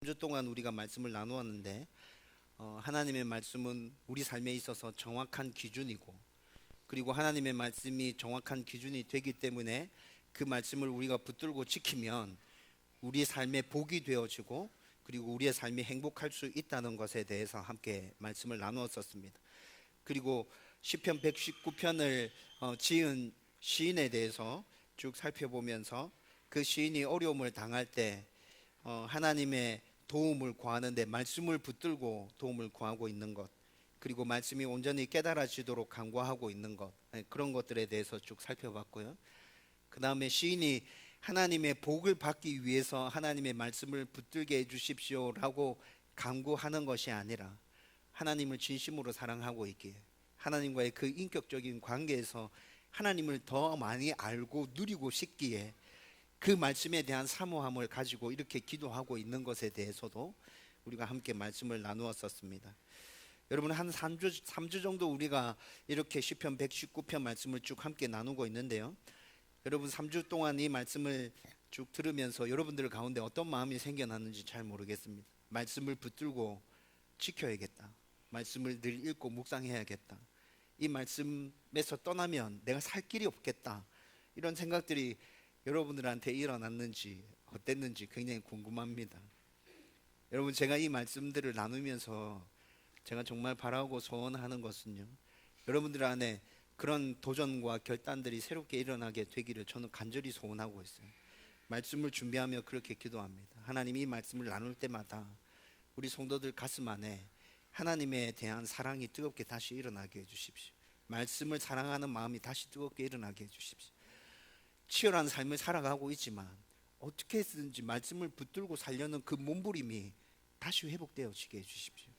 주 동안 우리가 말씀을 나누었는데 하나님의 말씀은 우리 삶에 있어서 정확한 기준이고, 그리고 하나님의 말씀이 정확한 기준이 되기 때문에 그 말씀을 우리가 붙들고 지키면 우리의 삶에 복이 되어지고, 그리고 우리의 삶이 행복할 수 있다는 것에 대해서 함께 말씀을 나누었었습니다. 그리고 시편 119편을 지은 시인에 대해서 쭉 살펴보면서 그 시인이 어려움을 당할 때 하나님의 도움을 구하는데 말씀을 붙들고 도움을 구하고 있는 것, 그리고 말씀이 온전히 깨달아지도록 간구하고 있는 것, 그런 것들에 대해서 쭉 살펴봤고요. 그 다음에 시인이 하나님의 복을 받기 위해서 하나님의 말씀을 붙들게 해주십시오라고 간구하는 것이 아니라, 하나님을 진심으로 사랑하고 있기에 하나님과의 그 인격적인 관계에서 하나님을 더 많이 알고 누리고 싶기에 그 말씀에 대한 사모함을 가지고 이렇게 기도하고 있는 것에 대해서도 우리가 함께 말씀을 나누었었습니다. 여러분, 한 3주 정도 우리가 이렇게 시편 119편 말씀을 쭉 함께 나누고 있는데요. 여러분, 3주 동안 이 말씀을 쭉 들으면서 여러분들 가운데 어떤 마음이 생겨났는지 잘 모르겠습니다. 말씀을 붙들고 지켜야겠다, 말씀을 늘 읽고 묵상해야겠다, 이 말씀에서 떠나면 내가 살 길이 없겠다, 이런 생각들이 여러분들한테 일어났는지 어땠는지 굉장히 궁금합니다. 여러분, 제가 이 말씀들을 나누면서 제가 정말 바라고 소원하는 것은요, 여러분들 안에 그런 도전과 결단들이 새롭게 일어나게 되기를 저는 간절히 소원하고 있어요. 말씀을 준비하며 그렇게 기도합니다. 하나님, 이 말씀을 나눌 때마다 우리 성도들 가슴 안에 하나님에 대한 사랑이 뜨겁게 다시 일어나게 해주십시오. 말씀을 사랑하는 마음이 다시 뜨겁게 일어나게 해주십시오. 치열한 삶을 살아가고 있지만 어떻게 해서든지 말씀을 붙들고 살려는 그 몸부림이 다시 회복되어지게 해주십시오.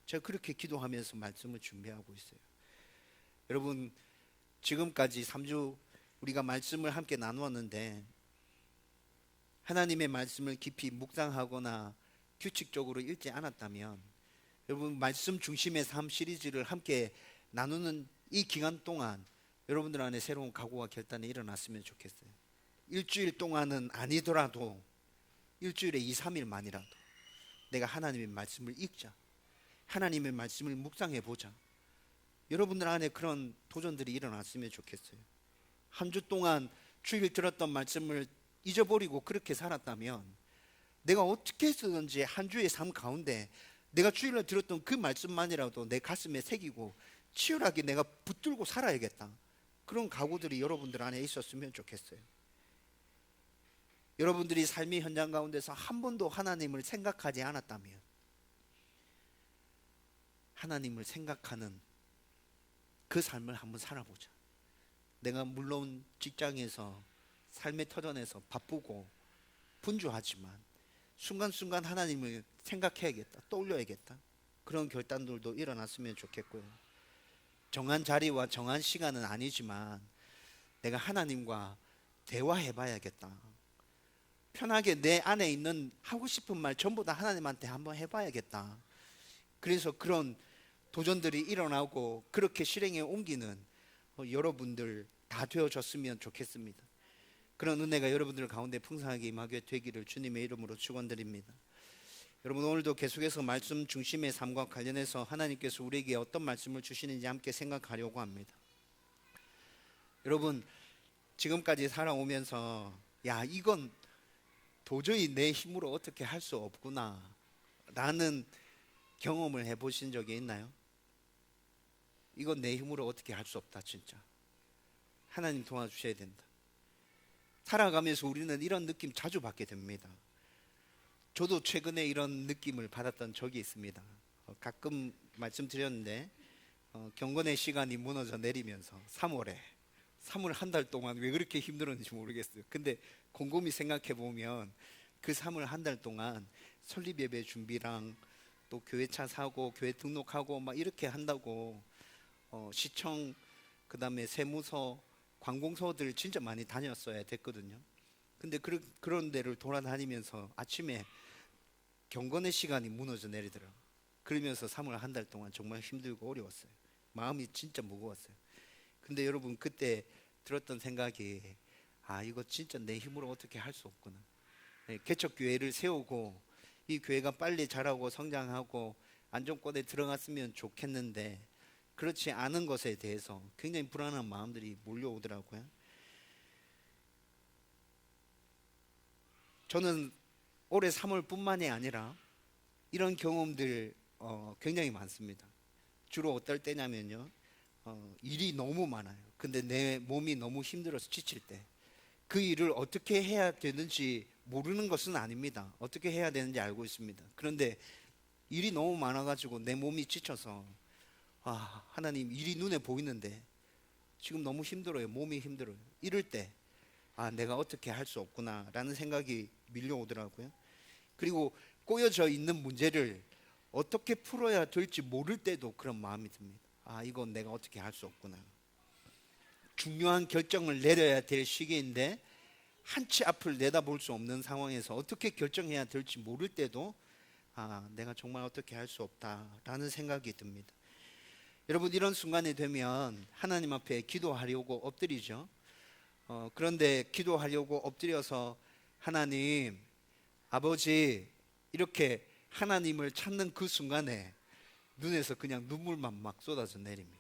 제가 그렇게 기도하면서 말씀을 준비하고 있어요. 여러분, 지금까지 3주 우리가 말씀을 함께 나누었는데, 하나님의 말씀을 깊이 묵상하거나 규칙적으로 읽지 않았다면, 여러분, 말씀 중심의 삶 시리즈를 함께 나누는 이 기간 동안 여러분들 안에 새로운 각오와 결단이 일어났으면 좋겠어요. 일주일 동안은 아니더라도 일주일에 2, 3일만이라도 내가 하나님의 말씀을 읽자, 하나님의 말씀을 묵상해 보자. 여러분들 안에 그런 도전들이 일어났으면 좋겠어요. 한 주 동안 주일 들었던 말씀을 잊어버리고 그렇게 살았다면, 내가 어떻게 해서든지 한 주의 삶 가운데 내가 주일날 들었던 그 말씀만이라도 내 가슴에 새기고 치열하게 내가 붙들고 살아야겠다, 그런 각오들이 여러분들 안에 있었으면 좋겠어요. 여러분들이 삶의 현장 가운데서 한 번도 하나님을 생각하지 않았다면, 하나님을 생각하는 그 삶을 한번 살아보자. 내가 물론 직장에서 삶의 터전에서 바쁘고 분주하지만 순간순간 하나님을 생각해야겠다, 떠올려야겠다, 그런 결단들도 일어났으면 좋겠고요. 정한 자리와 정한 시간은 아니지만 내가 하나님과 대화해 봐야겠다, 편하게 내 안에 있는 하고 싶은 말 전부 다 하나님한테 한번 해봐야겠다. 그래서 그런 도전들이 일어나고 그렇게 실행에 옮기는 여러분들 다 되어졌으면 좋겠습니다. 그런 은혜가 여러분들 가운데 풍성하게 임하게 되기를 주님의 이름으로 축원드립니다. 여러분, 오늘도 계속해서 말씀 중심의 삶과 관련해서 하나님께서 우리에게 어떤 말씀을 주시는지 함께 생각하려고 합니다. 여러분, 지금까지 살아오면서 이건 도저히 내 힘으로 어떻게 할 수 없구나 라는 경험을 해보신 적이 있나요? 이건 내 힘으로 어떻게 할 수 없다, 진짜 하나님 도와주셔야 된다. 살아가면서 우리는 이런 느낌 자주 받게 됩니다. 저도 최근에 이런 느낌을 받았던 적이 있습니다. 가끔 말씀드렸는데 경건의 시간이 무너져 내리면서 3월 한 달 동안 왜 그렇게 힘들었는지 모르겠어요. 근데 곰곰이 생각해 보면 그 3월 한 달 동안 설립 예배 준비랑 또 교회차 사고 교회 등록하고 막 이렇게 한다고 시청, 그 다음에 세무서, 관공서들 진짜 많이 다녔어야 됐거든요. 근데 그런 데를 돌아다니면서 아침에 경건의 시간이 무너져 내리더라고요. 그러면서 3월 한 달 동안 정말 힘들고 어려웠어요. 마음이 진짜 무거웠어요. 근데 여러분, 그때 들었던 생각이 이거 진짜 내 힘으로 어떻게 할 수 없구나. 개척교회를 세우고 이 교회가 빨리 자라고 성장하고 안정권에 들어갔으면 좋겠는데 그렇지 않은 것에 대해서 굉장히 불안한 마음들이 몰려오더라고요. 저는 올해 3월뿐만이 아니라 이런 경험들 굉장히 많습니다. 주로 어떨 때냐면요, 일이 너무 많아요. 근데 내 몸이 너무 힘들어서 지칠 때 그 일을 어떻게 해야 되는지 모르는 것은 아닙니다. 어떻게 해야 되는지 알고 있습니다. 그런데 일이 너무 많아가지고 내 몸이 지쳐서 하나님, 일이 눈에 보이는데 지금 너무 힘들어요. 몸이 힘들어요. 이럴 때 내가 어떻게 할 수 없구나 라는 생각이 밀려오더라고요. 그리고 꼬여져 있는 문제를 어떻게 풀어야 될지 모를 때도 그런 마음이 듭니다. 이건 내가 어떻게 할 수 없구나. 중요한 결정을 내려야 될 시기인데 한 치 앞을 내다볼 수 없는 상황에서 어떻게 결정해야 될지 모를 때도 내가 정말 어떻게 할 수 없다라는 생각이 듭니다. 여러분, 이런 순간이 되면 하나님 앞에 기도하려고 엎드리죠. 그런데 기도하려고 엎드려서 하나님, 아버지, 이렇게 하나님을 찾는 그 순간에 눈에서 그냥 눈물만 막 쏟아져 내립니다.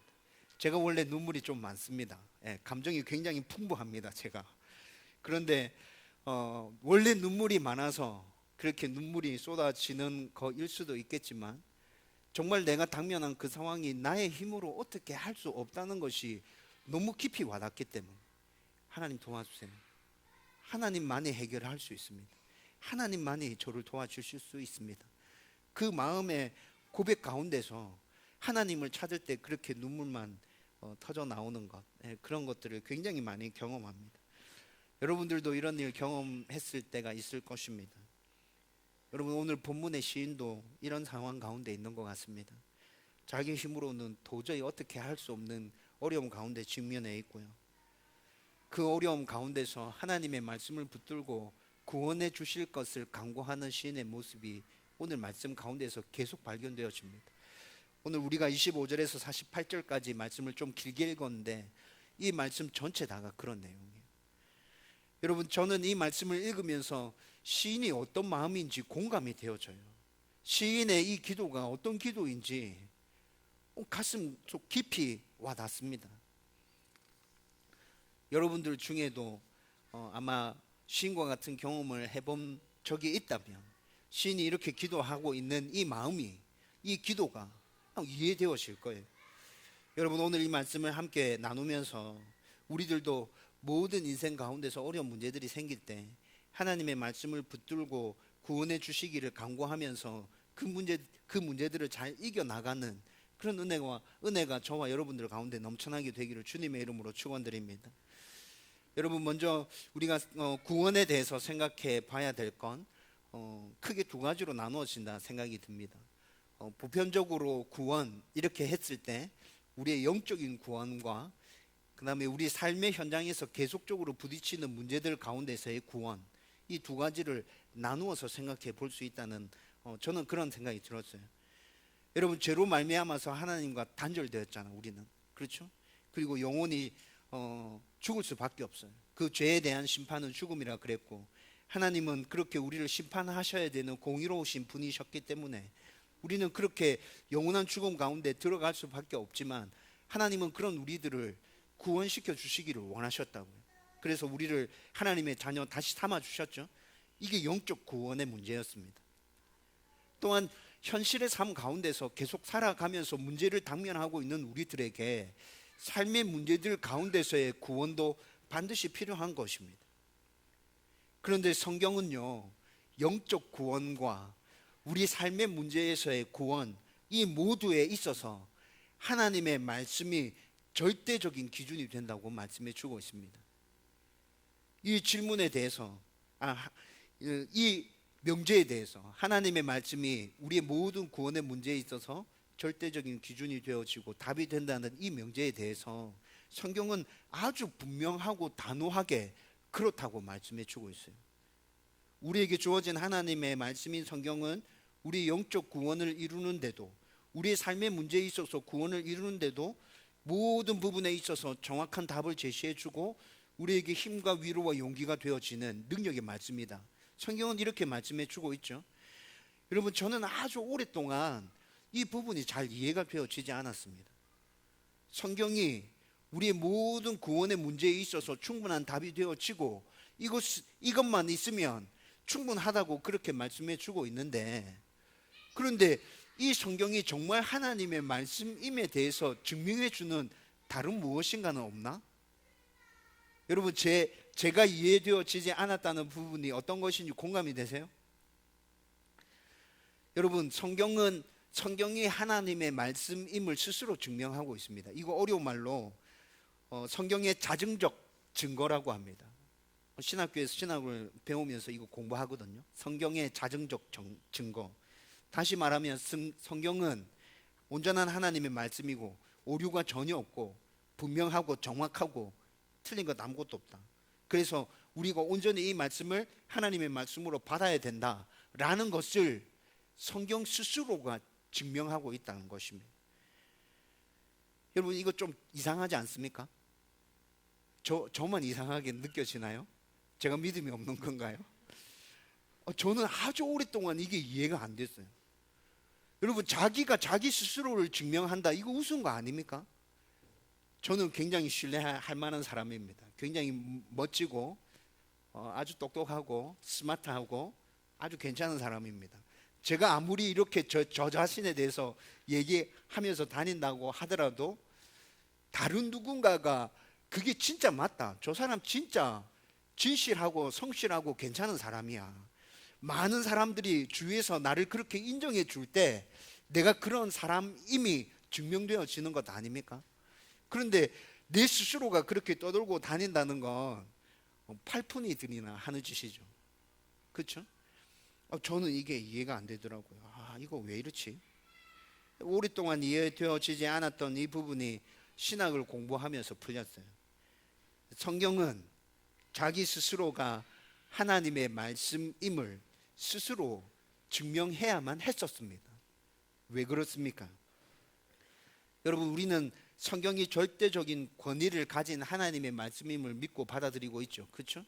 제가 원래 눈물이 좀 많습니다. 감정이 굉장히 풍부합니다, 제가. 그런데 원래 눈물이 많아서 그렇게 눈물이 쏟아지는 거일 수도 있겠지만 정말 내가 당면한 그 상황이 나의 힘으로 어떻게 할 수 없다는 것이 너무 깊이 와닿기 때문에 하나님 도와주세요. 하나님만이 해결할 수 있습니다. 하나님만이 저를 도와주실 수 있습니다. 그 마음의 고백 가운데서 하나님을 찾을 때 그렇게 눈물만 터져 나오는 것, 그런 것들을 굉장히 많이 경험합니다. 여러분들도 이런 일 경험했을 때가 있을 것입니다. 여러분, 오늘 본문의 시인도 이런 상황 가운데 있는 것 같습니다. 자기 힘으로는 도저히 어떻게 할 수 없는 어려움 가운데 직면해 있고요. 그 어려움 가운데서 하나님의 말씀을 붙들고 구원해 주실 것을 간구하는 시인의 모습이 오늘 말씀 가운데서 계속 발견되어집니다. 오늘 우리가 25절에서 48절까지 말씀을 좀 길게 읽었는데 이 말씀 전체 다가 그런 내용이에요. 여러분, 저는 이 말씀을 읽으면서 시인이 어떤 마음인지 공감이 되어져요. 시인의 이 기도가 어떤 기도인지 가슴 속 깊이 와닿습니다. 여러분들 중에도 아마 시인과 같은 경험을 해본 적이 있다면 시인이 이렇게 기도하고 있는 이 마음이, 이 기도가 이해되어질 거예요. 여러분, 오늘 이 말씀을 함께 나누면서 우리들도 모든 인생 가운데서 어려운 문제들이 생길 때 하나님의 말씀을 붙들고 구원해 주시기를 간구하면서 그 문제들을 잘 이겨나가는 그런 은혜가 저와 여러분들 가운데 넘쳐나게 되기를 주님의 이름으로 축원드립니다. 여러분, 먼저 우리가 구원에 대해서 생각해 봐야 될 건 크게 두 가지로 나누어진다 생각이 듭니다. 보편적으로 구원 이렇게 했을 때 우리의 영적인 구원과 그 다음에 우리 삶의 현장에서 계속적으로 부딪히는 문제들 가운데서의 구원, 이 두 가지를 나누어서 생각해 볼 수 있다는 저는 그런 생각이 들었어요. 여러분, 죄로 말미암아서 하나님과 단절되었잖아, 우리는. 그렇죠? 그리고 영원히 죽을 수밖에 없어요. 그 죄에 대한 심판은 죽음이라 그랬고 하나님은 그렇게 우리를 심판하셔야 되는 공의로우신 분이셨기 때문에 우리는 그렇게 영원한 죽음 가운데 들어갈 수밖에 없지만 하나님은 그런 우리들을 구원시켜 주시기를 원하셨다고요. 그래서 우리를 하나님의 자녀 다시 삼아 주셨죠. 이게 영적 구원의 문제였습니다. 또한 현실의 삶 가운데서 계속 살아가면서 문제를 당면하고 있는 우리들에게 삶의 문제들 가운데서의 구원도 반드시 필요한 것입니다. 그런데 성경은요, 영적 구원과 우리 삶의 문제에서의 구원, 이 모두에 있어서 하나님의 말씀이 절대적인 기준이 된다고 말씀해 주고 있습니다. 이 질문에 대해서, 이 명제에 대해서 하나님의 말씀이 우리의 모든 구원의 문제에 있어서 절대적인 기준이 되어지고 답이 된다는 이 명제에 대해서 성경은 아주 분명하고 단호하게 그렇다고 말씀해 주고 있어요. 우리에게 주어진 하나님의 말씀인 성경은 우리 영적 구원을 이루는데도, 우리의 삶의 문제에 있어서 구원을 이루는데도 모든 부분에 있어서 정확한 답을 제시해 주고 우리에게 힘과 위로와 용기가 되어지는 능력의 말씀이다. 성경은 이렇게 말씀해 주고 있죠. 여러분, 저는 아주 오랫동안 이 부분이 잘 이해가 되어지지 않았습니다. 성경이 우리의 모든 구원의 문제에 있어서 충분한 답이 되어지고 이것만 있으면 충분하다고 그렇게 말씀해 주고 있는데, 그런데 이 성경이 정말 하나님의 말씀임에 대해서 증명해 주는 다른 무엇인가는 없나? 여러분, 제가 이해되어지지 않았다는 부분이 어떤 것인지 공감이 되세요? 여러분, 성경이 하나님의 말씀임을 스스로 증명하고 있습니다. 이거 어려운 말로 성경의 자증적 증거라고 합니다. 신학교에서 신학을 배우면서 이거 공부하거든요. 성경의 자증적 증거. 다시 말하면 성경은 온전한 하나님의 말씀이고 오류가 전혀 없고 분명하고 정확하고 틀린 것 아무것도 없다. 그래서 우리가 온전히 이 말씀을 하나님의 말씀으로 받아야 된다라는 것을 성경 스스로가 증명하고 있다는 것입니다. 여러분, 이거 좀 이상하지 않습니까? 저만 이상하게 느껴지나요? 제가 믿음이 없는 건가요? 저는 아주 오랫동안 이게 이해가 안 됐어요. 여러분, 자기가 자기 스스로를 증명한다, 이거 우스운 거 아닙니까? 저는 굉장히 신뢰할 만한 사람입니다. 굉장히 멋지고 아주 똑똑하고 스마트하고 아주 괜찮은 사람입니다. 제가 아무리 이렇게 저 자신에 대해서 얘기하면서 다닌다고 하더라도 다른 누군가가 그게 진짜 맞다, 저 사람 진짜 진실하고 성실하고 괜찮은 사람이야, 많은 사람들이 주위에서 나를 그렇게 인정해 줄 때 내가 그런 사람임이 증명되어지는 것 아닙니까? 그런데 내 스스로가 그렇게 떠들고 다닌다는 건 팔푼이들이나 하는 짓이죠. 그렇죠? 저는 이게 이해가 안 되더라고요. 이거 왜 이렇지? 오랫동안 이해되어지지 않았던 이 부분이 신학을 공부하면서 풀렸어요. 성경은 자기 스스로가 하나님의 말씀임을 스스로 증명해야만 했었습니다. 왜 그렇습니까? 여러분, 우리는 성경이 절대적인 권위를 가진 하나님의 말씀임을 믿고 받아들이고 있죠. 그렇죠?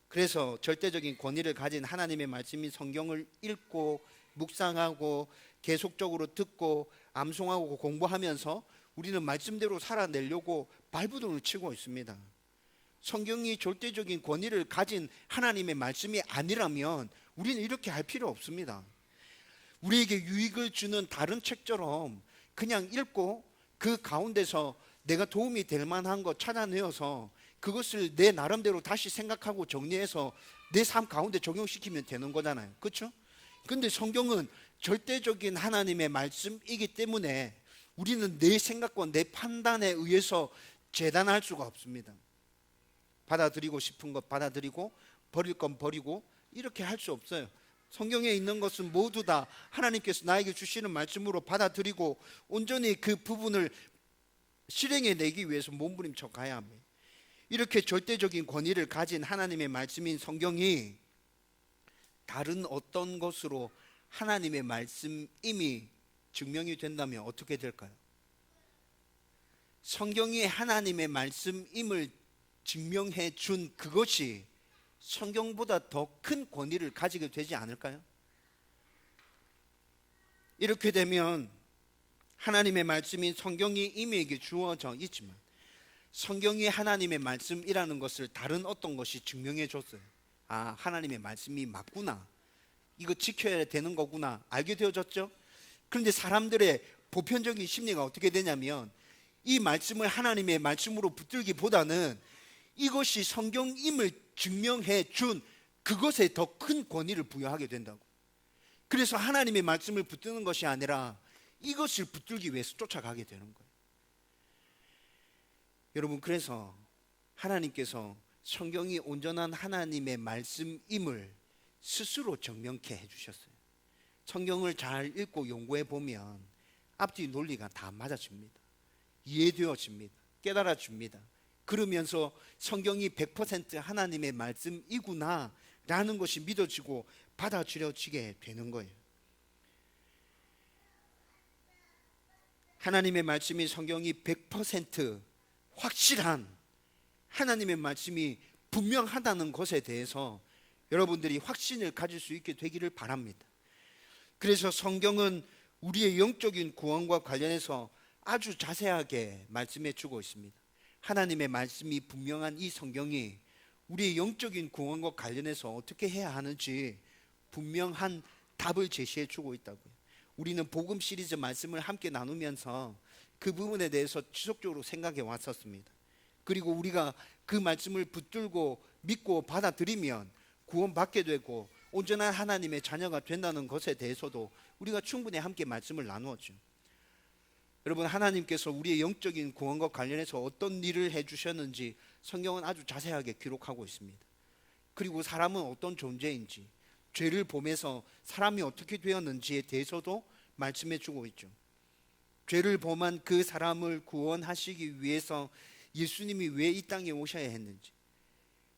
그래서 절대적인 권위를 가진 하나님의 말씀인 성경을 읽고 묵상하고 계속적으로 듣고 암송하고 공부하면서 우리는 말씀대로 살아내려고 발버둥을 치고 있습니다. 성경이 절대적인 권위를 가진 하나님의 말씀이 아니라면 우리는 이렇게 할 필요 없습니다. 우리에게 유익을 주는 다른 책처럼 그냥 읽고 그 가운데서 내가 도움이 될 만한 것 찾아내어서 그것을 내 나름대로 다시 생각하고 정리해서 내 삶 가운데 적용시키면 되는 거잖아요. 그렇죠? 근데 성경은 절대적인 하나님의 말씀이기 때문에 우리는 내 생각과 내 판단에 의해서 재단할 수가 없습니다. 받아들이고 싶은 것 받아들이고 버릴 건 버리고 이렇게 할 수 없어요. 성경에 있는 것은 모두 다 하나님께서 나에게 주시는 말씀으로 받아들이고 온전히 그 부분을 실행해 내기 위해서 몸부림쳐 가야 합니다. 이렇게 절대적인 권위를 가진 하나님의 말씀인 성경이 다른 어떤 것으로 하나님의 말씀임이 증명이 된다면 어떻게 될까요? 성경이 하나님의 말씀임을 증명해 준 그것이 성경보다 더 큰 권위를 가지게 되지 않을까요? 이렇게 되면 하나님의 말씀인 성경이 이미에게 주어져 있지만 성경이 하나님의 말씀이라는 것을 다른 어떤 것이 증명해 줬어요. 하나님의 말씀이 맞구나, 이거 지켜야 되는 거구나 알게 되어졌죠. 그런데 사람들의 보편적인 심리가 어떻게 되냐면 이 말씀을 하나님의 말씀으로 붙들기보다는 이것이 성경임을 증명해 준 그것에 더 큰 권위를 부여하게 된다고. 그래서 하나님의 말씀을 붙드는 것이 아니라 이것을 붙들기 위해서 쫓아가게 되는 거예요. 여러분, 그래서 하나님께서 성경이 온전한 하나님의 말씀임을 스스로 증명케 해주셨어요. 성경을 잘 읽고 연구해 보면 앞뒤 논리가 다 맞아집니다. 이해되어집니다. 깨달아집니다. 그러면서 성경이 100% 하나님의 말씀이구나 라는 것이 믿어지고 받아들여지게 되는 거예요. 하나님의 말씀이 성경이 100% 확실한 하나님의 말씀이 분명하다는 것에 대해서 여러분들이 확신을 가질 수 있게 되기를 바랍니다. 그래서 성경은 우리의 영적인 구원과 관련해서 아주 자세하게 말씀해 주고 있습니다. 하나님의 말씀이 분명한 이 성경이 우리의 영적인 구원과 관련해서 어떻게 해야 하는지 분명한 답을 제시해 주고 있다고요. 우리는 복음 시리즈 말씀을 함께 나누면서 그 부분에 대해서 지속적으로 생각해 왔었습니다. 그리고 우리가 그 말씀을 붙들고 믿고 받아들이면 구원받게 되고 온전한 하나님의 자녀가 된다는 것에 대해서도 우리가 충분히 함께 말씀을 나누었죠. 여러분, 하나님께서 우리의 영적인 구원과 관련해서 어떤 일을 해주셨는지 성경은 아주 자세하게 기록하고 있습니다. 그리고 사람은 어떤 존재인지, 죄를 범해서 사람이 어떻게 되었는지에 대해서도 말씀해 주고 있죠. 죄를 범한 그 사람을 구원하시기 위해서 예수님이 왜 이 땅에 오셔야 했는지,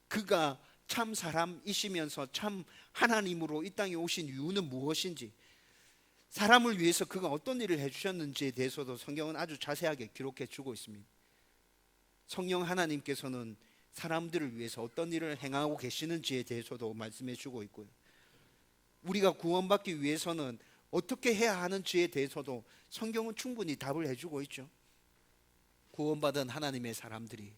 그가 참 사람이시면서 참 하나님으로 이 땅에 오신 이유는 무엇인지, 사람을 위해서 그가 어떤 일을 해주셨는지에 대해서도 성경은 아주 자세하게 기록해 주고 있습니다. 성령 하나님께서는 사람들을 위해서 어떤 일을 행하고 계시는지에 대해서도 말씀해 주고 있고요. 우리가 구원받기 위해서는 어떻게 해야 하는지에 대해서도 성경은 충분히 답을 해주고 있죠. 구원받은 하나님의 사람들이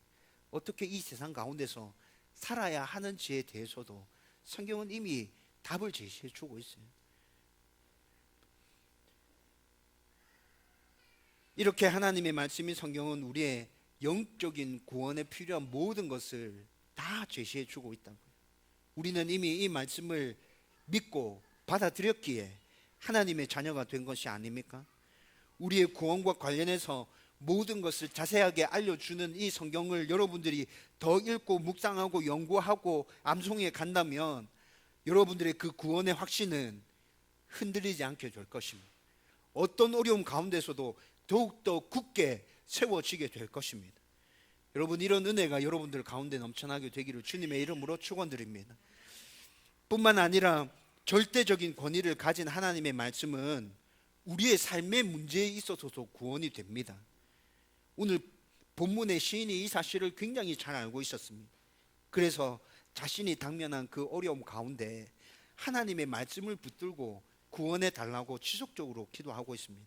어떻게 이 세상 가운데서 살아야 하는지에 대해서도 성경은 이미 답을 제시해 주고 있어요. 이렇게 하나님의 말씀인 성경은 우리의 영적인 구원에 필요한 모든 것을 다 제시해 주고 있다고요. 우리는 이미 이 말씀을 믿고 받아들였기에 하나님의 자녀가 된 것이 아닙니까? 우리의 구원과 관련해서 모든 것을 자세하게 알려주는 이 성경을 여러분들이 더 읽고 묵상하고 연구하고 암송해 간다면 여러분들의 그 구원의 확신은 흔들리지 않게 될 것입니다. 어떤 어려움 가운데서도 더욱더 굳게 세워지게 될 것입니다. 여러분, 이런 은혜가 여러분들 가운데 넘쳐나게 되기를 주님의 이름으로 축원드립니다. 뿐만 아니라 절대적인 권위를 가진 하나님의 말씀은 우리의 삶의 문제에 있어서도 구원이 됩니다. 오늘 본문의 시인이 이 사실을 굉장히 잘 알고 있었습니다. 그래서 자신이 당면한 그 어려움 가운데 하나님의 말씀을 붙들고 구원해 달라고 지속적으로 기도하고 있습니다.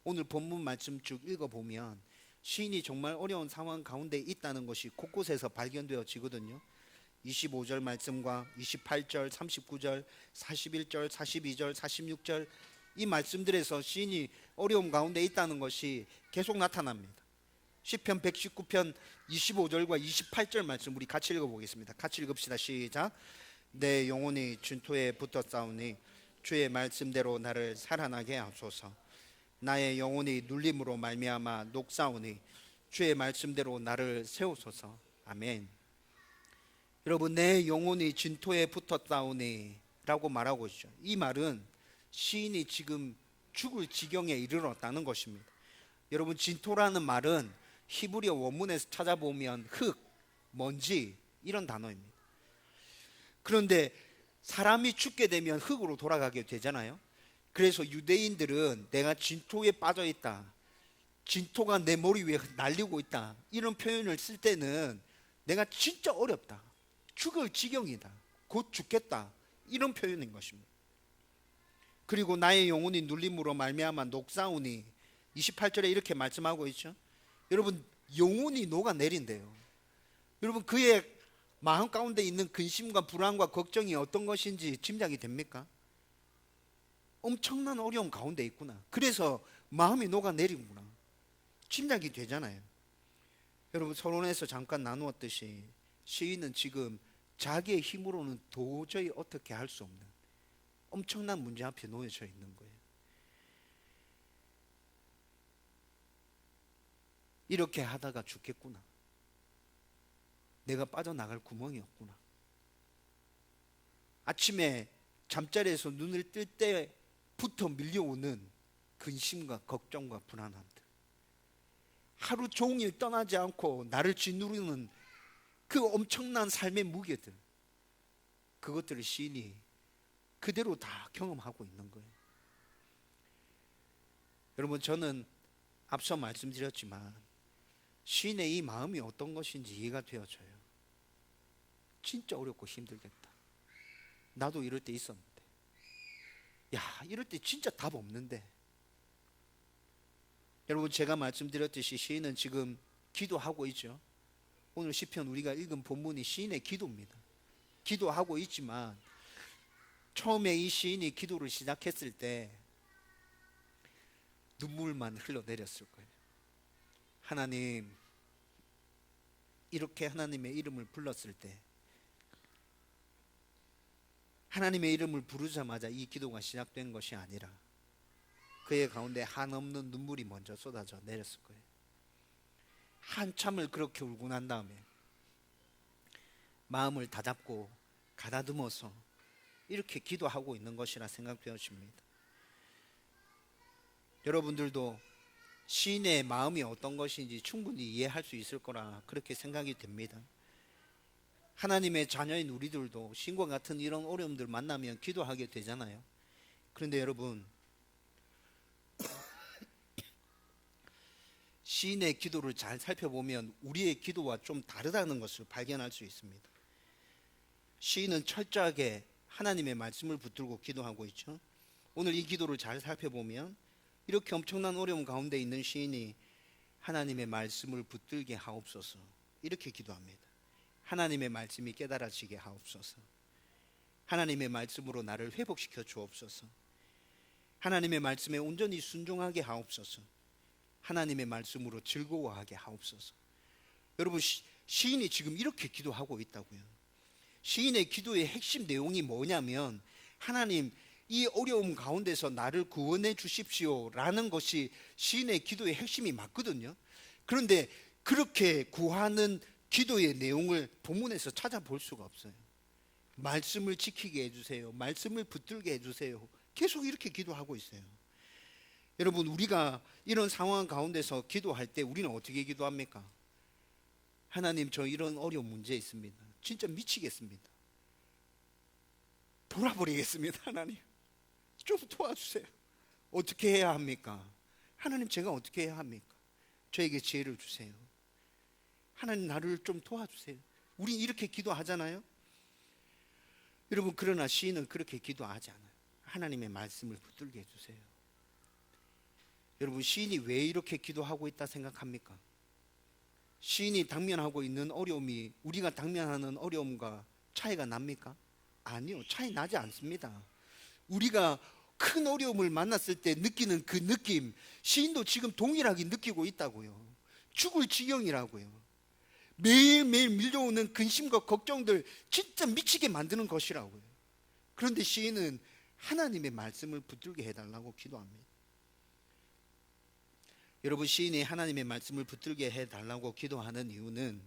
오늘 본문 말씀 쭉 읽어보면 시인이 정말 어려운 상황 가운데 있다는 것이 곳곳에서 발견되어지거든요. 25절 말씀과 28절, 39절, 41절, 42절, 46절 이 말씀들에서 시인이 어려움 가운데 있다는 것이 계속 나타납니다. 시편 119편 25절과 28절 말씀 우리 같이 읽어보겠습니다. 같이 읽읍시다. 시작. 내 영혼이 진토에 붙었사오니 주의 말씀대로 나를 살아나게 하소서. 나의 영혼이 눌림으로 말미암아 녹사오니 주의 말씀대로 나를 세우소서. 아멘. 여러분, 내 영혼이 진토에 붙었사오니 라고 말하고 있죠. 이 말은 시인이 지금 죽을 지경에 이르렀다는 것입니다. 여러분, 진토라는 말은 히브리어 원문에서 찾아보면 흙, 먼지 이런 단어입니다. 그런데 사람이 죽게 되면 흙으로 돌아가게 되잖아요. 그래서 유대인들은 내가 진토에 빠져 있다, 진토가 내 머리 위에 날리고 있다, 이런 표현을 쓸 때는 내가 진짜 어렵다, 죽을 지경이다, 곧 죽겠다, 이런 표현인 것입니다. 그리고 나의 영혼이 눌림으로 말미암아 녹사오니 28절에 이렇게 말씀하고 있죠. 여러분, 영혼이 녹아내린대요. 여러분, 그의 마음 가운데 있는 근심과 불안과 걱정이 어떤 것인지 짐작이 됩니까? 엄청난 어려움 가운데 있구나, 그래서 마음이 녹아내리구나, 짐작이 되잖아요. 여러분, 서론에서 잠깐 나누었듯이 시인은 지금 자기의 힘으로는 도저히 어떻게 할 수 없는 엄청난 문제 앞에 놓여져 있는 거예요. 이렇게 하다가 죽겠구나, 내가 빠져나갈 구멍이 없구나. 아침에 잠자리에서 눈을 뜰 때부터 밀려오는 근심과 걱정과 불안함들, 하루 종일 떠나지 않고 나를 짓누르는 그 엄청난 삶의 무게들, 그것들을 시인이 그대로 다 경험하고 있는 거예요. 여러분, 저는 앞서 말씀드렸지만 시인의 이 마음이 어떤 것인지 이해가 되어져요. 진짜 어렵고 힘들겠다, 나도 이럴 때 있었는데. 야, 이럴 때 진짜 답 없는데. 여러분, 제가 말씀드렸듯이 시인은 지금 기도하고 있죠. 오늘 시편 우리가 읽은 본문이 시인의 기도입니다. 기도하고 있지만 처음에 이 시인이 기도를 시작했을 때 눈물만 흘러내렸을 거예요. 하나님, 이렇게 하나님의 이름을 불렀을 때, 하나님의 이름을 부르자마자 이 기도가 시작된 것이 아니라 그의 가운데 한없는 눈물이 먼저 쏟아져 내렸을 거예요. 한참을 그렇게 울고 난 다음에 마음을 다잡고 가다듬어서 이렇게 기도하고 있는 것이라 생각되어집니다. 여러분들도 시인의 마음이 어떤 것인지 충분히 이해할 수 있을 거라 그렇게 생각이 됩니다. 하나님의 자녀인 우리들도 시인과 같은 이런 어려움들 만나면 기도하게 되잖아요. 그런데 여러분, 시인의 기도를 잘 살펴보면 우리의 기도와 좀 다르다는 것을 발견할 수 있습니다. 시인은 철저하게 하나님의 말씀을 붙들고 기도하고 있죠. 오늘 이 기도를 잘 살펴보면 이렇게 엄청난 어려움 가운데 있는 시인이 하나님의 말씀을 붙들게 하옵소서, 이렇게 기도합니다. 하나님의 말씀이 깨달아지게 하옵소서. 하나님의 말씀으로 나를 회복시켜 주옵소서. 하나님의 말씀에 온전히 순종하게 하옵소서. 하나님의 말씀으로 즐거워하게 하옵소서. 여러분, 시인이 지금 이렇게 기도하고 있다고요. 시인의 기도의 핵심 내용이 뭐냐면, 하나님, 이 어려움 가운데서 나를 구원해 주십시오 라는 것이 시인의 기도의 핵심이 맞거든요. 그런데 그렇게 구하는 기도의 내용을 본문에서 찾아볼 수가 없어요. 말씀을 지키게 해주세요, 말씀을 붙들게 해주세요, 계속 이렇게 기도하고 있어요. 여러분, 우리가 이런 상황 가운데서 기도할 때 우리는 어떻게 기도합니까? 하나님, 저 이런 어려운 문제 있습니다. 진짜 미치겠습니다. 돌아버리겠습니다. 하나님, 좀 도와주세요. 어떻게 해야 합니까? 하나님, 제가 어떻게 해야 합니까? 저에게 지혜를 주세요. 하나님, 나를 좀 도와주세요. 우리 이렇게 기도하잖아요. 여러분, 그러나 시인은 그렇게 기도하지 않아요. 하나님의 말씀을 붙들게 해주세요. 여러분, 시인이 왜 이렇게 기도하고 있다 생각합니까? 시인이 당면하고 있는 어려움이 우리가 당면하는 어려움과 차이가 납니까? 아니요, 차이 나지 않습니다. 우리가 큰 어려움을 만났을 때 느끼는 그 느낌, 시인도 지금 동일하게 느끼고 있다고요. 죽을 지경이라고요. 매일매일 밀려오는 근심과 걱정들 진짜 미치게 만드는 것이라고요. 그런데 시인은 하나님의 말씀을 붙들게 해달라고 기도합니다. 여러분, 시인이 하나님의 말씀을 붙들게 해달라고 기도하는 이유는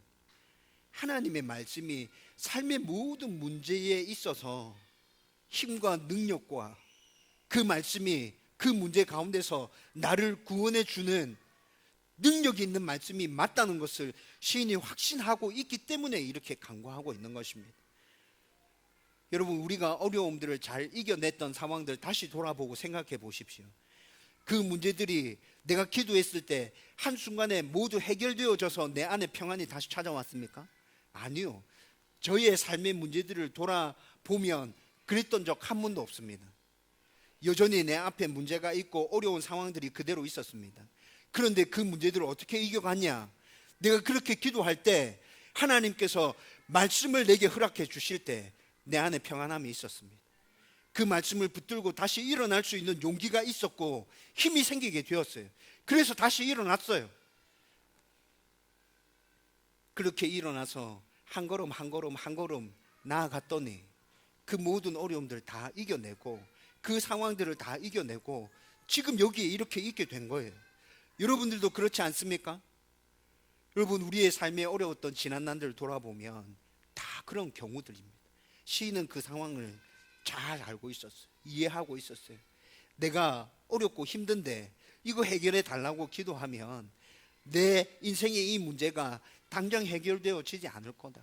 하나님의 말씀이 삶의 모든 문제에 있어서 힘과 능력과 그 말씀이 그 문제 가운데서 나를 구원해 주는 능력이 있는 말씀이 맞다는 것을 시인이 확신하고 있기 때문에 이렇게 간구하고 있는 것입니다. 여러분, 우리가 어려움들을 잘 이겨냈던 상황들 다시 돌아보고 생각해 보십시오. 그 문제들이 내가 기도했을 때 한순간에 모두 해결되어져서 내 안에 평안이 다시 찾아왔습니까? 아니요. 저희의 삶의 문제들을 돌아보면 그랬던 적 한 번도 없습니다. 여전히 내 앞에 문제가 있고 어려운 상황들이 그대로 있었습니다. 그런데 그 문제들을 어떻게 이겨갔냐? 내가 그렇게 기도할 때 하나님께서 말씀을 내게 허락해 주실 때 내 안에 평안함이 있었습니다. 그 말씀을 붙들고 다시 일어날 수 있는 용기가 있었고 힘이 생기게 되었어요. 그래서 다시 일어났어요. 그렇게 일어나서 한 걸음 한 걸음 한 걸음 나아갔더니 그 모든 어려움들을 다 이겨내고 그 상황들을 다 이겨내고 지금 여기에 이렇게 있게 된 거예요. 여러분들도 그렇지 않습니까? 여러분, 우리의 삶에 어려웠던 지난날들을 돌아보면 다 그런 경우들입니다. 시인은 그 상황을 잘 알고 있었어요. 이해하고 있었어요. 내가 어렵고 힘든데 이거 해결해 달라고 기도하면 내 인생의 이 문제가 당장 해결되어지지 않을 거다.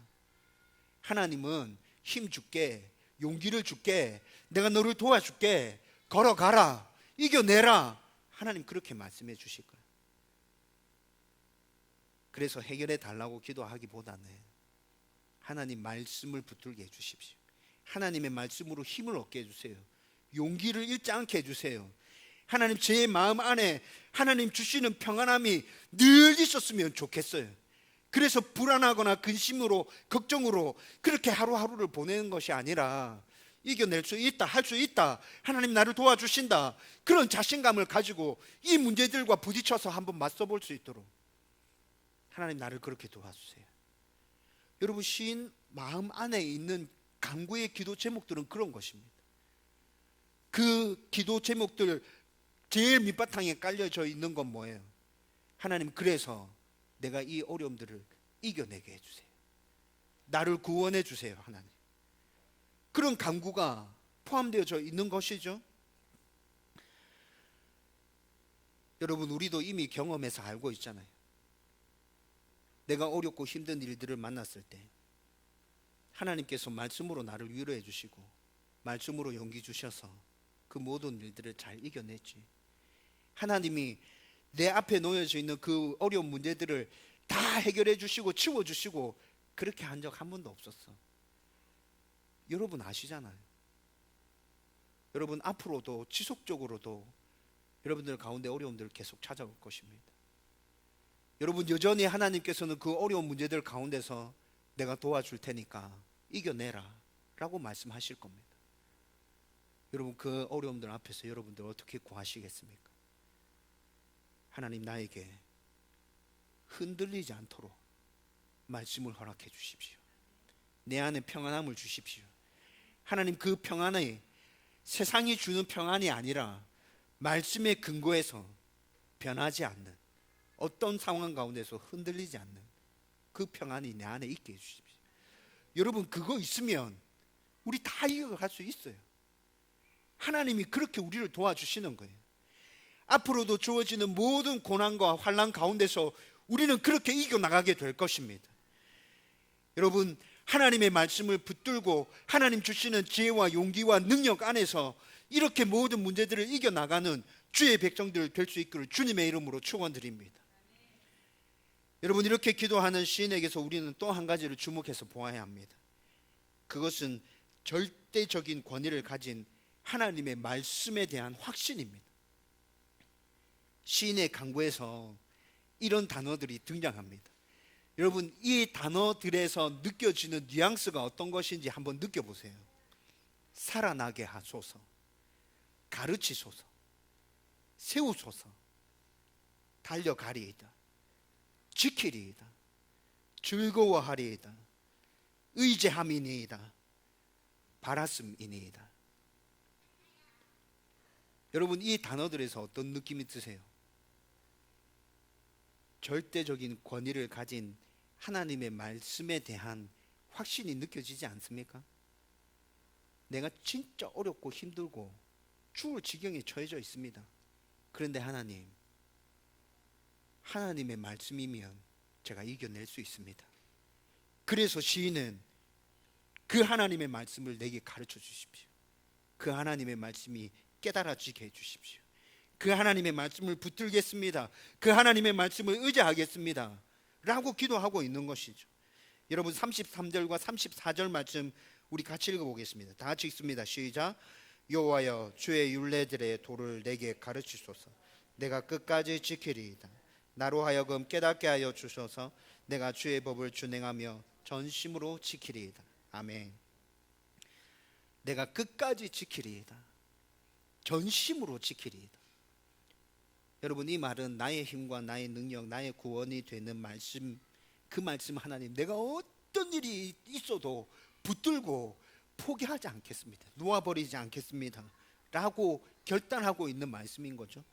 하나님은 힘 줄게, 용기를 줄게, 내가 너를 도와줄게, 걸어가라, 이겨내라. 하나님 그렇게 말씀해 주실 거예요. 그래서 해결해 달라고 기도하기보다는 하나님 말씀을 붙들게 해주십시오. 하나님의 말씀으로 힘을 얻게 해주세요. 용기를 잃지 않게 해주세요. 하나님, 제 마음 안에 하나님 주시는 평안함이 늘 있었으면 좋겠어요. 그래서 불안하거나 근심으로, 걱정으로 그렇게 하루하루를 보내는 것이 아니라 이겨낼 수 있다, 할 수 있다, 하나님 나를 도와주신다, 그런 자신감을 가지고 이 문제들과 부딪혀서 한번 맞서 볼 수 있도록 하나님 나를 그렇게 도와주세요. 여러분, 시인 마음 안에 있는 간구의 기도 제목들은 그런 것입니다. 그 기도 제목들 제일 밑바탕에 깔려져 있는 건 뭐예요? 하나님, 그래서 내가 이 어려움들을 이겨내게 해주세요. 나를 구원해 주세요, 하나님. 그런 간구가 포함되어져 있는 것이죠. 여러분, 우리도 이미 경험해서 알고 있잖아요. 내가 어렵고 힘든 일들을 만났을 때 하나님께서 말씀으로 나를 위로해 주시고 말씀으로 용기 주셔서 그 모든 일들을 잘 이겨냈지. 하나님이 내 앞에 놓여져 있는 그 어려운 문제들을 다 해결해 주시고 치워주시고 그렇게 한 적 한 번도 없었어. 여러분 아시잖아요. 여러분 앞으로도 지속적으로도 여러분들 가운데 어려움들을 계속 찾아올 것입니다. 여러분, 여전히 하나님께서는 그 어려운 문제들 가운데서 내가 도와줄 테니까 이겨내라 라고 말씀하실 겁니다. 여러분, 그 어려움들 앞에서 여러분들 어떻게 구하시겠습니까? 하나님, 나에게 흔들리지 않도록 말씀을 허락해 주십시오. 내 안에 평안함을 주십시오. 하나님, 그 평안이 세상이 주는 평안이 아니라 말씀에 근거해서 변하지 않는, 어떤 상황 가운데서 흔들리지 않는 그 평안이 내 안에 있게 해주십시오. 여러분, 그거 있으면 우리 다 이겨갈 수 있어요. 하나님이 그렇게 우리를 도와주시는 거예요. 앞으로도 주어지는 모든 고난과 환난 가운데서 우리는 그렇게 이겨나가게 될 것입니다. 여러분, 하나님의 말씀을 붙들고 하나님 주시는 지혜와 용기와 능력 안에서 이렇게 모든 문제들을 이겨나가는 주의 백성들 될 수 있기를 주님의 이름으로 축원드립니다. 여러분, 이렇게 기도하는 시인에게서 우리는 또 한 가지를 주목해서 보아야 합니다. 그것은 절대적인 권위를 가진 하나님의 말씀에 대한 확신입니다. 시인의 간구에서 이런 단어들이 등장합니다. 여러분, 이 단어들에서 느껴지는 뉘앙스가 어떤 것인지 한번 느껴보세요. 살아나게 하소서, 가르치소서, 세우소서, 달려가리이다, 지키리이다, 즐거워하리이다, 의지함이니이다, 바랐음이니이다. 여러분, 이 단어들에서 어떤 느낌이 드세요? 절대적인 권위를 가진 하나님의 말씀에 대한 확신이 느껴지지 않습니까? 내가 진짜 어렵고 힘들고 죽을 지경에 처해져 있습니다. 그런데 하나님의 말씀이면 제가 이겨낼 수 있습니다. 그래서 시인은 그 하나님의 말씀을 내게 가르쳐 주십시오. 그 하나님의 말씀이 깨달아지게 해주십시오. 그 하나님의 말씀을 붙들겠습니다. 그 하나님의 말씀을 의지하겠습니다 라고 기도하고 있는 것이죠. 여러분, 33절과 34절 말씀 우리 같이 읽어보겠습니다. 다 같이 읽습니다. 시작. 여호와여, 주의 율례들의 도를 내게 가르치소서. 내가 끝까지 지키리이다. 나로 하여금 깨닫게 하여 주셔서 내가 주의 법을 준행하며 전심으로 지키리이다. 아멘. 내가 끝까지 지키리이다. 전심으로 지키리이다. 여러분, 이 말은 나의 힘과 나의 능력, 나의 구원이 되는 말씀, 그 말씀 하나님, 내가 어떤 일이 있어도 붙들고 포기하지 않겠습니다. 놓아버리지 않겠습니다 라고 결단하고 있는 말씀인 거죠.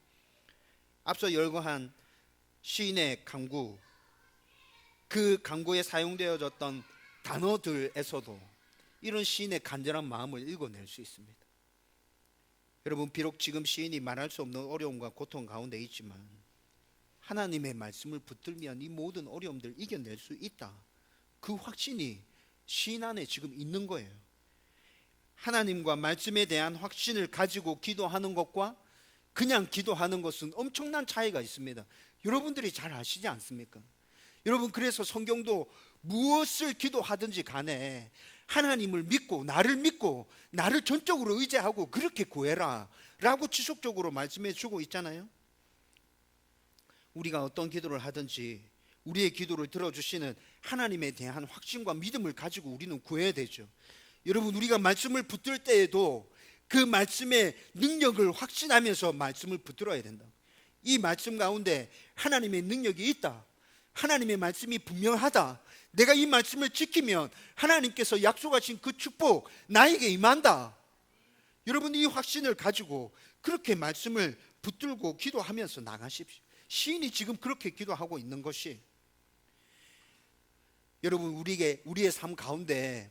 앞서 열거한 시인의 간구, 그 간구에 사용되어졌던 단어들에서도 이런 시인의 간절한 마음을 읽어낼 수 있습니다. 여러분, 비록 지금 시인이 말할 수 없는 어려움과 고통 가운데 있지만 하나님의 말씀을 붙들면 이 모든 어려움들을 이겨낼 수 있다, 그 확신이 시인 안에 지금 있는 거예요. 하나님과 말씀에 대한 확신을 가지고 기도하는 것과 그냥 기도하는 것은 엄청난 차이가 있습니다. 여러분들이 잘 아시지 않습니까? 여러분, 그래서 성경도 무엇을 기도하든지 간에 하나님을 믿고 나를 전적으로 의지하고 그렇게 구해라 라고 지속적으로 말씀해 주고 있잖아요. 우리가 어떤 기도를 하든지 우리의 기도를 들어주시는 하나님에 대한 확신과 믿음을 가지고 우리는 구해야 되죠. 여러분, 우리가 말씀을 붙들 때에도 그 말씀의 능력을 확신하면서 말씀을 붙들어야 된다. 이 말씀 가운데 하나님의 능력이 있다, 하나님의 말씀이 분명하다, 내가 이 말씀을 지키면 하나님께서 약속하신 그 축복 나에게 임한다. 여러분, 이 확신을 가지고 그렇게 말씀을 붙들고 기도하면서 나가십시오. 시인이 지금 그렇게 기도하고 있는 것이, 여러분, 우리의 삶 가운데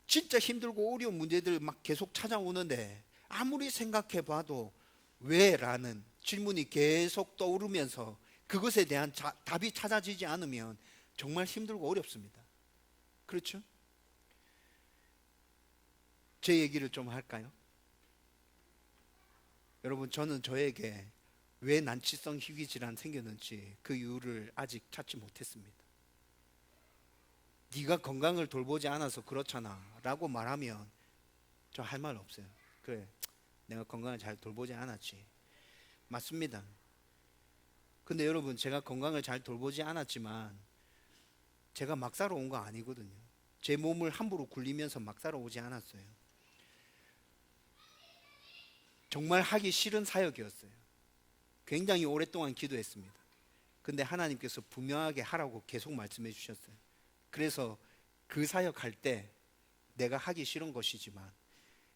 진짜 힘들고 어려운 문제들 막 계속 찾아오는데 아무리 생각해 봐도 왜? 라는 질문이 계속 떠오르면서 그것에 대한 답이 찾아지지 않으면 정말 힘들고 어렵습니다. 그렇죠? 제 얘기를 좀 할까요? 여러분, 저는 저에게 왜 난치성 희귀질환 생겼는지 그 이유를 아직 찾지 못했습니다. 네가 건강을 돌보지 않아서 그렇잖아 라고 말하면 저 할 말 없어요. 그래, 내가 건강을 잘 돌보지 않았지. 맞습니다. 근데 여러분, 제가 건강을 잘 돌보지 않았지만 제가 막 살아 온 거 아니거든요. 제 몸을 함부로 굴리면서 막 살아 오지 않았어요. 정말 하기 싫은 사역이었어요. 굉장히 오랫동안 기도했습니다. 근데 하나님께서 분명하게 하라고 계속 말씀해 주셨어요. 그래서 그 사역할 때 내가 하기 싫은 것이지만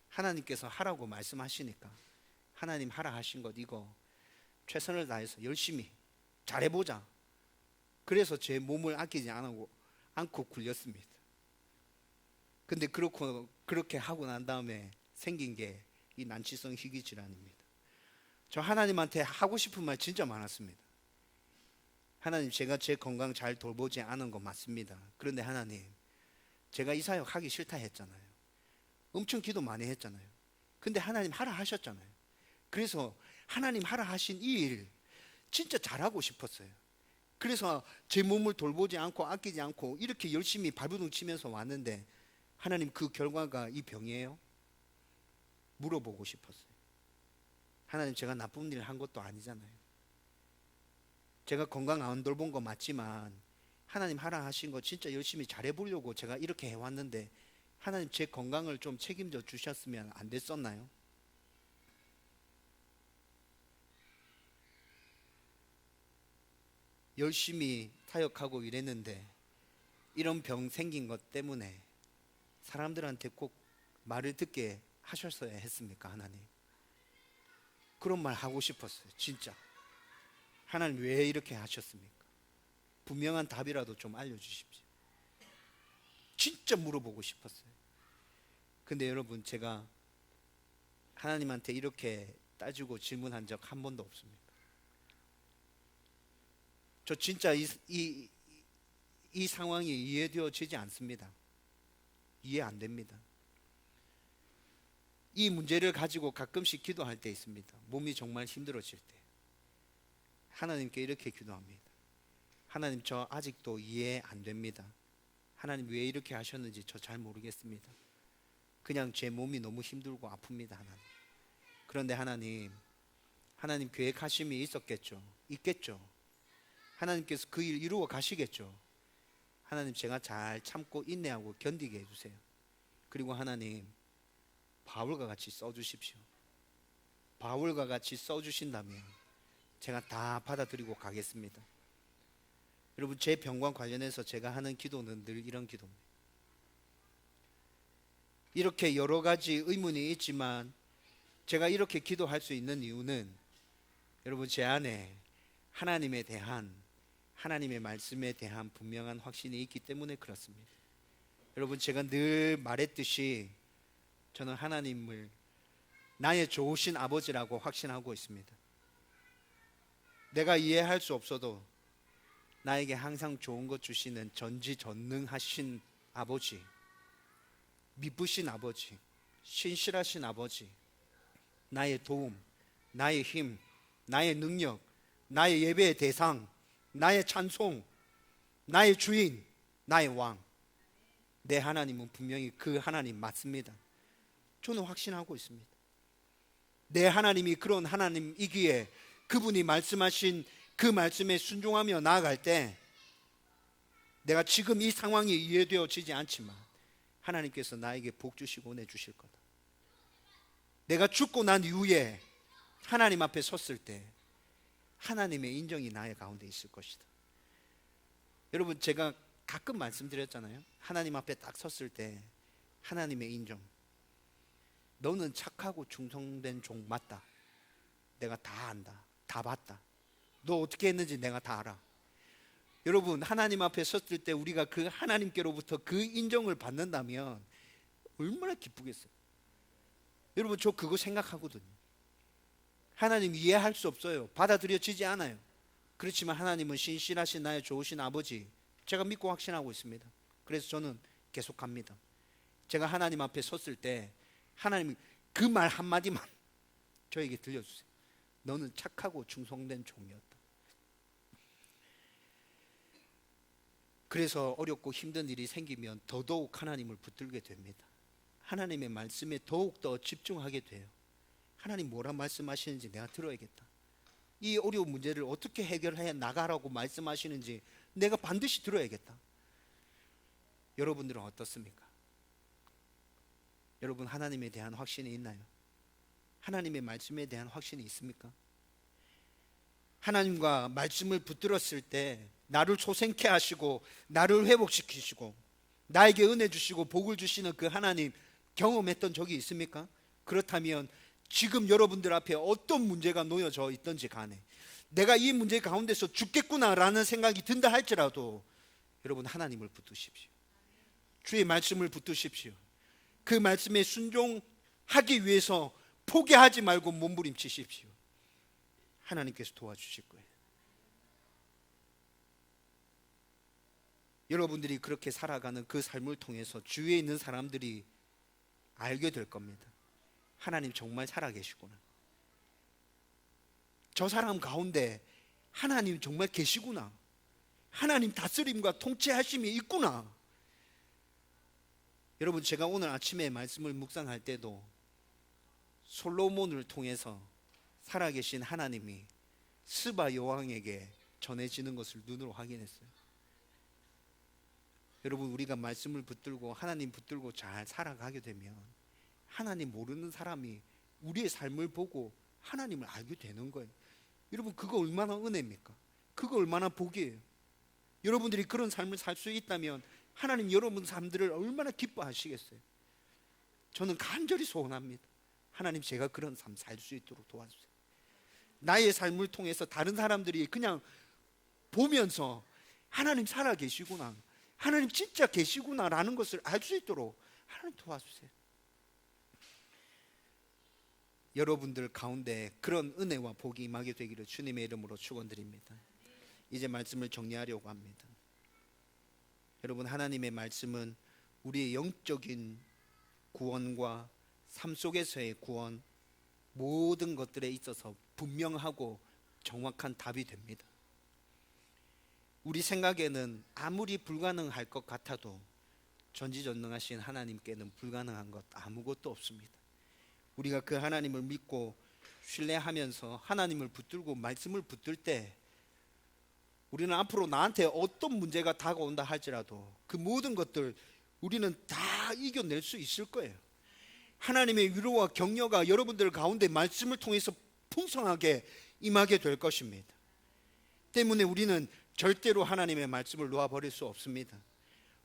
하나님께서 하라고 말씀하시니까 하나님 하라 하신 것 이거 최선을 다해서 열심히 잘해보자. 그래서 제 몸을 아끼지 않고 굴렸습니다. 근데 그렇게 하고 난 다음에 생긴 게 이 난치성 희귀질환입니다. 저 하나님한테 하고 싶은 말 진짜 많았습니다. 하나님, 제가 제 건강 잘 돌보지 않은 거 맞습니다. 그런데 하나님, 제가 이 사역 하기 싫다 했잖아요. 엄청 기도 많이 했잖아요. 근데 하나님 하라 하셨잖아요. 그래서 하나님 하라 하신 이 일 진짜 잘하고 싶었어요. 그래서 제 몸을 돌보지 않고 아끼지 않고 이렇게 열심히 발버둥 치면서 왔는데 하나님, 그 결과가 이 병이에요? 물어보고 싶었어요. 하나님, 제가 나쁜 일을 한 것도 아니잖아요. 제가 건강 안 돌본 거 맞지만 하나님 하라 하신 거 진짜 열심히 잘해보려고 제가 이렇게 해왔는데 하나님, 제 건강을 좀 책임져 주셨으면 안 됐었나요? 열심히 사역하고 이랬는데 이런 병 생긴 것 때문에 사람들한테 꼭 말을 듣게 하셨어야 했습니까? 하나님, 그런 말 하고 싶었어요. 진짜 하나님, 왜 이렇게 하셨습니까? 분명한 답이라도 좀 알려주십시오. 진짜 물어보고 싶었어요. 근데 여러분, 제가 하나님한테 이렇게 따지고 질문한 적 한 번도 없습니다. 저 진짜 이 상황이 이해되어지지 않습니다. 이해 안 됩니다. 이 문제를 가지고 가끔씩 기도할 때 있습니다. 몸이 정말 힘들어질 때 하나님께 이렇게 기도합니다. 하나님, 저 아직도 이해 안 됩니다. 하나님, 왜 이렇게 하셨는지 저 잘 모르겠습니다. 그냥 제 몸이 너무 힘들고 아픕니다. 하나님. 그런데 하나님 계획하심이 있겠죠. 하나님께서 그 일 이루어 가시겠죠. 하나님, 제가 잘 참고 인내하고 견디게 해주세요. 그리고 하나님, 바울과 같이 써주십시오. 바울과 같이 써주신다면 제가 다 받아들이고 가겠습니다. 여러분, 제 병과 관련해서 제가 하는 기도는 늘 이런 기도입니다. 이렇게 여러 가지 의문이 있지만 제가 이렇게 기도할 수 있는 이유는 여러분, 제 안에 하나님의 말씀에 대한 분명한 확신이 있기 때문에 그렇습니다. 여러분, 제가 늘 말했듯이 저는 하나님을 나의 좋으신 아버지라고 확신하고 있습니다. 내가 이해할 수 없어도 나에게 항상 좋은 것 주시는 전지전능하신 아버지, 미쁘신 아버지, 신실하신 아버지, 나의 도움, 나의 힘, 나의 능력, 나의 예배의 대상, 나의 찬송, 나의 주인, 나의 왕, 내 하나님은 분명히 그 하나님 맞습니다. 저는 확신하고 있습니다. 내 하나님이 그런 하나님이기에 그분이 말씀하신 그 말씀에 순종하며 나아갈 때 내가 지금 이 상황이 이해되어지지 않지만 하나님께서 나에게 복 주시고 은혜 주실 거다. 내가 죽고 난 이후에 하나님 앞에 섰을 때 하나님의 인정이 나의 가운데 있을 것이다. 여러분, 제가 가끔 말씀드렸잖아요. 하나님 앞에 딱 섰을 때 하나님의 인정. 너는 착하고 충성된 종 맞다. 내가 다 안다. 다 봤다. 너 어떻게 했는지 내가 다 알아. 여러분, 하나님 앞에 섰을 때 우리가 그 하나님께로부터 그 인정을 받는다면 얼마나 기쁘겠어요. 여러분, 저 그거 생각하거든요. 하나님 이해할 수 없어요. 받아들여지지 않아요. 그렇지만 하나님은 신실하신 나의 좋으신 아버지, 제가 믿고 확신하고 있습니다. 그래서 저는 계속합니다. 제가 하나님 앞에 섰을 때 하나님이 그 말 한마디만 저에게 들려주세요. 너는 착하고 충성된 종이었다. 그래서 어렵고 힘든 일이 생기면 더더욱 하나님을 붙들게 됩니다. 하나님의 말씀에 더욱더 집중하게 돼요. 하나님 뭐라 말씀하시는지 내가 들어야겠다. 이 어려운 문제를 어떻게 해결해 나가라고 말씀하시는지 내가 반드시 들어야겠다. 여러분들은 어떻습니까? 여러분, 하나님에 대한 확신이 있나요? 하나님의 말씀에 대한 확신이 있습니까? 하나님과 말씀을 붙들었을 때 나를 소생케 하시고 나를 회복시키시고 나에게 은혜 주시고 복을 주시는 그 하나님 경험했던 적이 있습니까? 그렇다면 지금 여러분들 앞에 어떤 문제가 놓여져 있든지 간에 내가 이 문제 가운데서 죽겠구나라는 생각이 든다 할지라도 여러분, 하나님을 붙드십시오. 주의 말씀을 붙드십시오. 그 말씀에 순종하기 위해서 포기하지 말고 몸부림치십시오. 하나님께서 도와주실 거예요. 여러분들이 그렇게 살아가는 그 삶을 통해서 주위에 있는 사람들이 알게 될 겁니다. 하나님 정말 살아계시구나. 저 사람 가운데 하나님 정말 계시구나. 하나님 다스림과 통치하심이 있구나. 여러분, 제가 오늘 아침에 말씀을 묵상할 때도 솔로몬을 통해서 살아계신 하나님이 스바 여왕에게 전해지는 것을 눈으로 확인했어요. 여러분, 우리가 말씀을 붙들고 하나님 붙들고 잘 살아가게 되면 하나님 모르는 사람이 우리의 삶을 보고 하나님을 알게 되는 거예요. 여러분, 그거 얼마나 은혜입니까? 그거 얼마나 복이에요. 여러분들이 그런 삶을 살 수 있다면 하나님 여러분 삶들을 얼마나 기뻐하시겠어요. 저는 간절히 소원합니다. 하나님, 제가 그런 삶 살 수 있도록 도와주세요. 나의 삶을 통해서 다른 사람들이 그냥 보면서 하나님 살아계시구나, 하나님 진짜 계시구나 라는 것을 알 수 있도록 하나님 도와주세요. 여러분들 가운데 그런 은혜와 복이 임하게 되기를 주님의 이름으로 축원드립니다. 이제 말씀을 정리하려고 합니다. 여러분, 하나님의 말씀은 우리의 영적인 구원과 삶 속에서의 구원, 모든 것들에 있어서 분명하고 정확한 답이 됩니다. 우리 생각에는 아무리 불가능할 것 같아도 전지전능하신 하나님께는 불가능한 것 아무것도 없습니다. 우리가 그 하나님을 믿고 신뢰하면서 하나님을 붙들고 말씀을 붙들 때 우리는 앞으로 나한테 어떤 문제가 다가온다 할지라도 그 모든 것들 우리는 다 이겨낼 수 있을 거예요. 하나님의 위로와 격려가 여러분들 가운데 말씀을 통해서 풍성하게 임하게 될 것입니다. 때문에 우리는 절대로 하나님의 말씀을 놓아버릴 수 없습니다.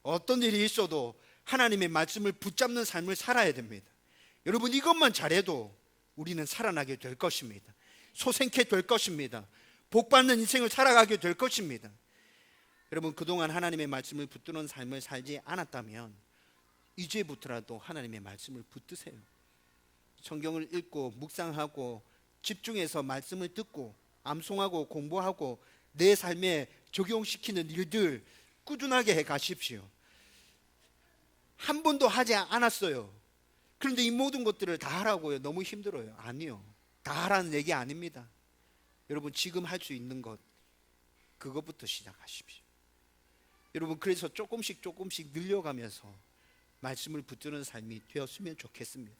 어떤 일이 있어도 하나님의 말씀을 붙잡는 삶을 살아야 됩니다. 여러분, 이것만 잘해도 우리는 살아나게 될 것입니다. 소생케 될 것입니다. 복받는 인생을 살아가게 될 것입니다. 여러분, 그동안 하나님의 말씀을 붙드는 삶을 살지 않았다면 이제부터라도 하나님의 말씀을 붙드세요. 성경을 읽고 묵상하고 집중해서 말씀을 듣고 암송하고 공부하고 내 삶에 적용시키는 일들 꾸준하게 해 가십시오. 한 번도 하지 않았어요. 그런데 이 모든 것들을 다 하라고요? 너무 힘들어요. 아니요, 다 하라는 얘기 아닙니다. 여러분, 지금 할 수 있는 것, 그것부터 시작하십시오. 여러분, 그래서 조금씩 늘려가면서 말씀을 붙드는 삶이 되었으면 좋겠습니다.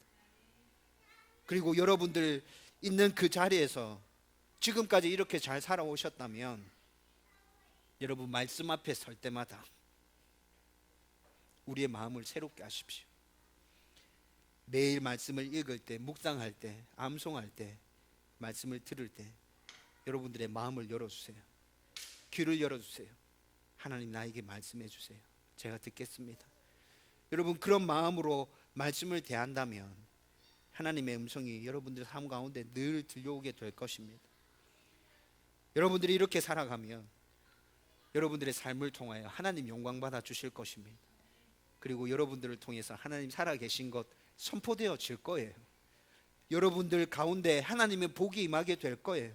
그리고 여러분들 있는 그 자리에서 지금까지 이렇게 잘 살아오셨다면 여러분 말씀 앞에 설 때마다 우리의 마음을 새롭게 하십시오. 매일 말씀을 읽을 때, 묵상할 때, 암송할 때, 말씀을 들을 때 여러분들의 마음을 열어주세요. 귀를 열어주세요. 하나님 나에게 말씀해 주세요. 제가 듣겠습니다. 여러분 그런 마음으로 말씀을 대한다면 하나님의 음성이 여러분들 삶 가운데 늘 들려오게 될 것입니다. 여러분들이 이렇게 살아가면 여러분들의 삶을 통하여 하나님 영광 받아 주실 것입니다. 그리고 여러분들을 통해서 하나님 살아계신 것 선포되어질 거예요. 여러분들 가운데 하나님의 복이 임하게 될 거예요.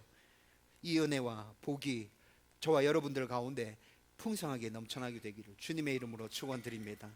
이 은혜와 복이 저와 여러분들 가운데 풍성하게 넘쳐나게 되기를 주님의 이름으로 축원드립니다.